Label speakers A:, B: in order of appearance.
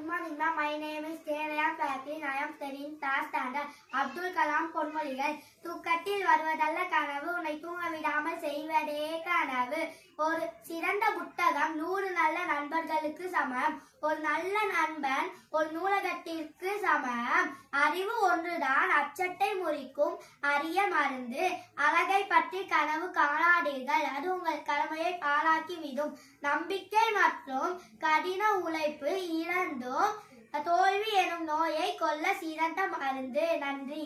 A: morning, ma'am. My name is Jaya Patin. I am studying third standard. Abdul Kalam பொன்மொழிகள். தூக்கத்தில் வருவதல்ல கனவு, உன்னை தூங்க விடாமல் செய்வதே கனவு. ஒரு சிறந்த புத்தகம் 100 நல்ல நண்பர்களுக்கு சமம். ஒரு நல்ல நண்பன் ஒரு நூலகத்திற்கு சமம். அறிவு ஒன்றுதான் அச்சத்தை முறிக்கும் அரிய மருந்து. அழகை பற்றி கனவு காணாதீர்கள், அது உங்கள் கடமையை பாழாக்கிவிடும். நம்பிக்கை மற்றும் கடின உழைப்பு இரண்டும் தோல்வி எனும் நோயை கொல்ல சிறந்த மருந்து. நன்றி.